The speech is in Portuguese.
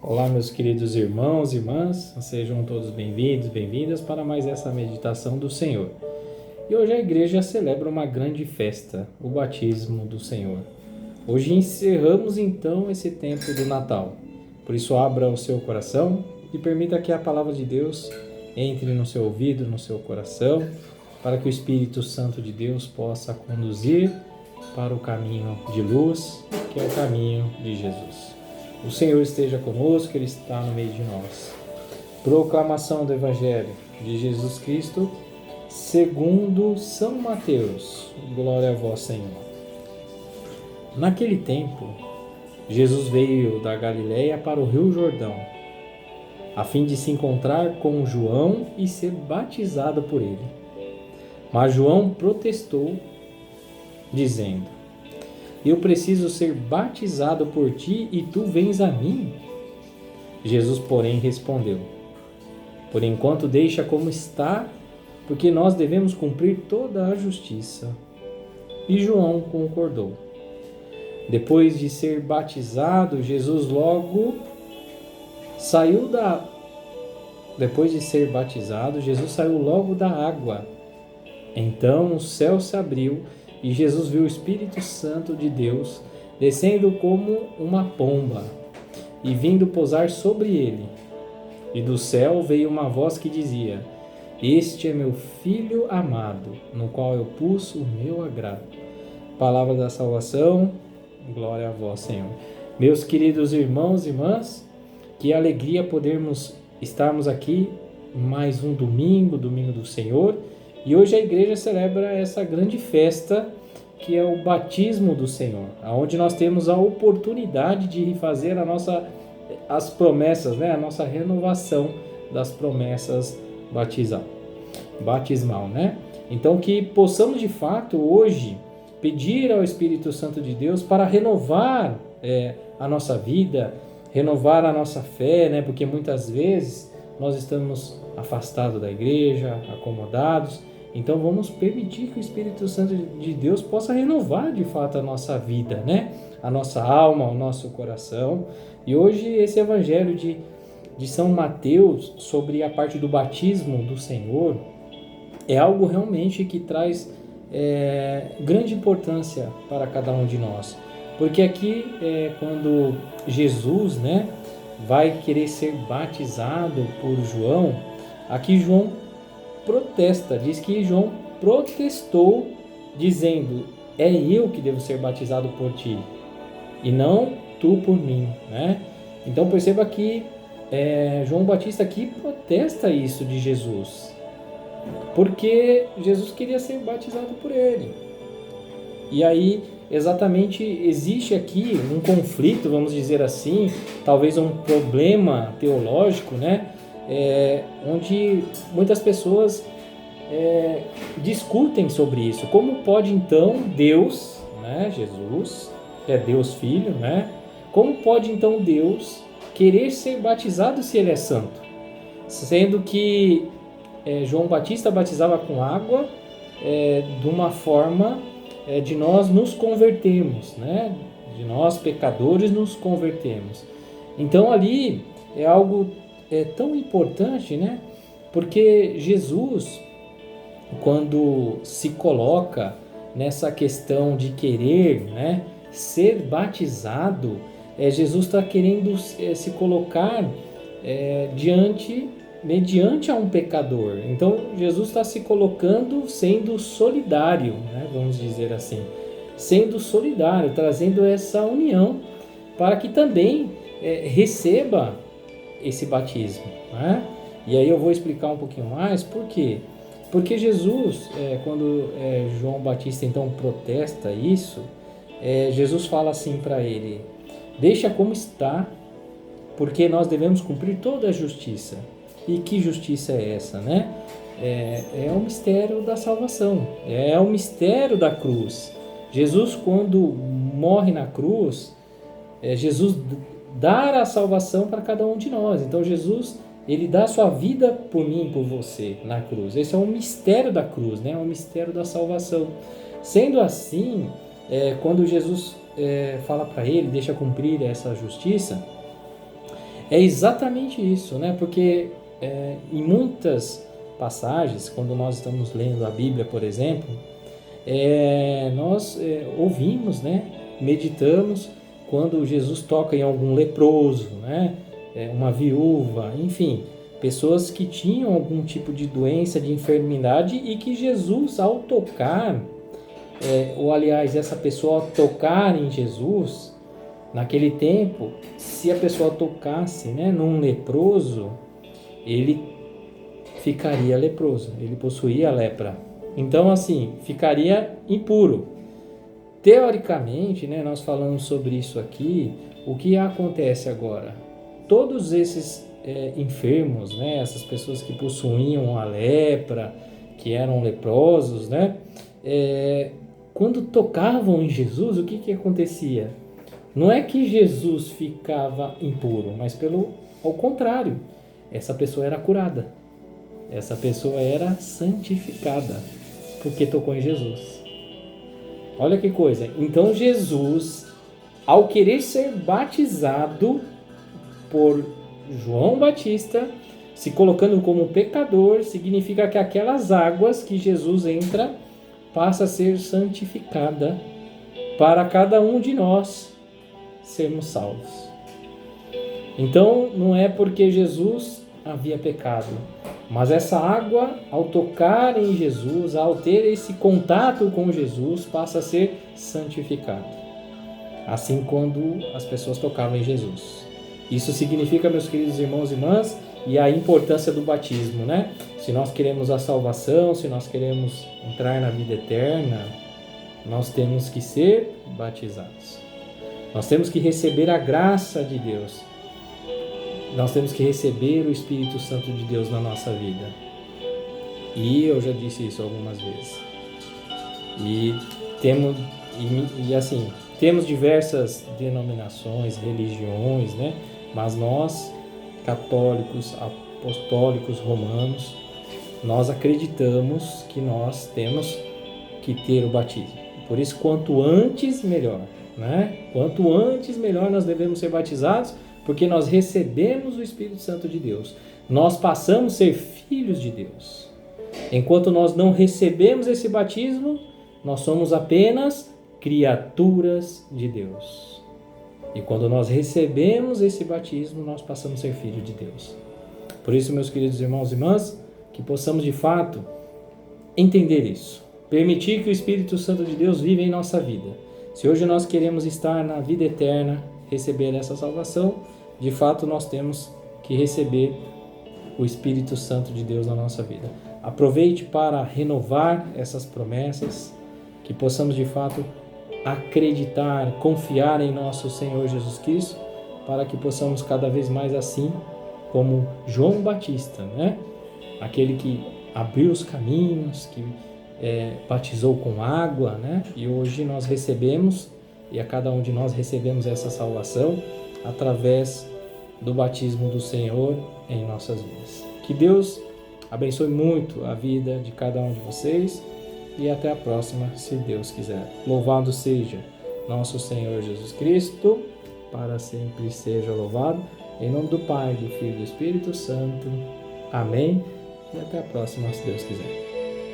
Olá, meus queridos irmãos e irmãs, sejam todos bem-vindos, bem-vindas para mais essa meditação do Senhor. E hoje a igreja celebra uma grande festa, o batismo do Senhor. Hoje encerramos então esse tempo do Natal. Por isso, abra o seu coração e permita que a palavra de Deus entre no seu ouvido, no seu coração, para que o Espírito Santo de Deus possa conduzir para o caminho de luz, que é o caminho de Jesus. O Senhor esteja conosco, Ele está no meio de nós. Proclamação do Evangelho de Jesus Cristo, segundo São Mateus. Glória a vós, Senhor. Naquele tempo, Jesus veio da Galiléia para o Rio Jordão, a fim de se encontrar com João e ser batizado por ele. Mas João protestou, dizendo: eu preciso ser batizado por ti e tu vens a mim? Jesus, porém, respondeu: por enquanto deixa como está, porque nós devemos cumprir toda a justiça. E João concordou. Depois de ser batizado, Jesus saiu logo da água. Então o céu se abriu e Jesus viu o Espírito Santo de Deus descendo como uma pomba e vindo pousar sobre ele. E do céu veio uma voz que dizia: este é meu Filho amado, no qual eu pus o meu agrado. Palavra da salvação, glória a vós, Senhor. Meus queridos irmãos e irmãs, que alegria podermos estarmos aqui mais um domingo do Senhor. E hoje a igreja celebra essa grande festa que é o batismo do Senhor, onde nós temos a oportunidade de fazer as promessas, a nossa renovação das promessas batismal, Então que possamos de fato hoje pedir ao Espírito Santo de Deus para renovar a nossa vida, renovar a nossa fé, porque muitas vezes nós estamos afastados da igreja, acomodados. Então vamos permitir que o Espírito Santo de Deus possa renovar de fato a nossa vida, a nossa alma, o nosso coração. E hoje esse evangelho de São Mateus sobre a parte do batismo do Senhor é algo realmente que traz grande importância para cada um de nós. Porque aqui quando Jesus vai querer ser batizado por João, aqui João protesta, diz que João protestou dizendo: é eu que devo ser batizado por ti e não tu por mim, Então perceba que João Batista aqui protesta isso de Jesus, porque Jesus queria ser batizado por ele. E aí exatamente existe aqui um conflito, vamos dizer assim, talvez um problema teológico, onde muitas pessoas discutem sobre isso. Como pode então Deus, Jesus, que é Deus Filho, como pode então Deus querer ser batizado se ele é santo? Sendo que João Batista batizava com água de uma forma de nós nos convertermos, de nós pecadores nos convertermos. Então ali é algo tão importante, porque Jesus, quando se coloca nessa questão de querer ser batizado, Jesus está querendo se colocar mediante a um pecador. Então Jesus está se colocando sendo solidário, vamos dizer assim, sendo solidário, trazendo essa união para que também receba esse batismo, E aí eu vou explicar um pouquinho mais por quê. Porque Jesus, quando João Batista então protesta isso, Jesus fala assim para ele: deixa como está, porque nós devemos cumprir toda a justiça. E que justiça é essa, É o mistério da salvação, é o mistério da cruz. Jesus, quando morre na cruz, Jesus dá a salvação para cada um de nós. Então Jesus, ele dá a sua vida por mim e por você na cruz. Esse é o mistério da cruz, É o mistério da salvação. Sendo assim, quando Jesus fala para ele, deixa cumprir essa justiça, É exatamente isso, né? Porque em muitas passagens, quando nós estamos lendo a Bíblia, por exemplo, nós ouvimos, né? Meditamos quando Jesus toca em algum leproso, né? Uma viúva, enfim, pessoas que tinham algum tipo de doença, de enfermidade e que Jesus, ao tocar, ou aliás, essa pessoa ao tocar em Jesus, naquele tempo, se a pessoa tocasse, né, num leproso, ele ficaria leproso, ele possuía a lepra. Então, assim, ficaria impuro. Teoricamente, né, nós falamos sobre isso aqui, o que acontece agora? Todos esses enfermos, né, essas pessoas que possuíam a lepra, que eram leprosos, né, quando tocavam em Jesus, o que acontecia? Não é que Jesus ficava impuro, mas ao contrário, essa pessoa era curada, essa pessoa era santificada, porque tocou em Jesus. Olha que coisa. Então Jesus, ao querer ser batizado por João Batista, se colocando como pecador, significa que aquelas águas que Jesus entra passa a ser santificada para cada um de nós sermos salvos. Então não é porque Jesus havia pecado, mas essa água, ao tocar em Jesus, ao ter esse contato com Jesus, passa a ser santificada. Assim quando as pessoas tocavam em Jesus. Isso significa, meus queridos irmãos e irmãs, e a importância do batismo, né? Se nós queremos a salvação, se nós queremos entrar na vida eterna, nós temos que ser batizados. Nós temos que receber a graça de Deus. Nós temos que receber o Espírito Santo de Deus na nossa vida. E eu já disse isso algumas vezes. Temos diversas denominações, religiões, né? Mas nós, católicos, apostólicos, romanos, nós acreditamos que nós temos que ter o batismo. Por isso, quanto antes, melhor, né? Quanto antes, melhor nós devemos ser batizados, porque nós recebemos o Espírito Santo de Deus. Nós passamos a ser filhos de Deus. Enquanto nós não recebemos esse batismo, nós somos apenas criaturas de Deus. E quando nós recebemos esse batismo, nós passamos a ser filhos de Deus. Por isso, meus queridos irmãos e irmãs, que possamos de fato entender isso. Permitir que o Espírito Santo de Deus viva em nossa vida. Se hoje nós queremos estar na vida eterna, receber essa salvação, de fato nós temos que receber o Espírito Santo de Deus na nossa vida. Aproveite para renovar essas promessas, que possamos de fato acreditar, confiar em nosso Senhor Jesus Cristo, para que possamos cada vez mais assim, como João Batista, né? Aquele que abriu os caminhos, que batizou com água, né? E hoje nós recebemos, e a cada um de nós recebemos essa salvação através do batismo do Senhor em nossas vidas. Que Deus abençoe muito a vida de cada um de vocês e até a próxima, se Deus quiser. Louvado seja nosso Senhor Jesus Cristo, para sempre seja louvado. Em nome do Pai, do Filho e do Espírito Santo. Amém. E até a próxima, se Deus quiser.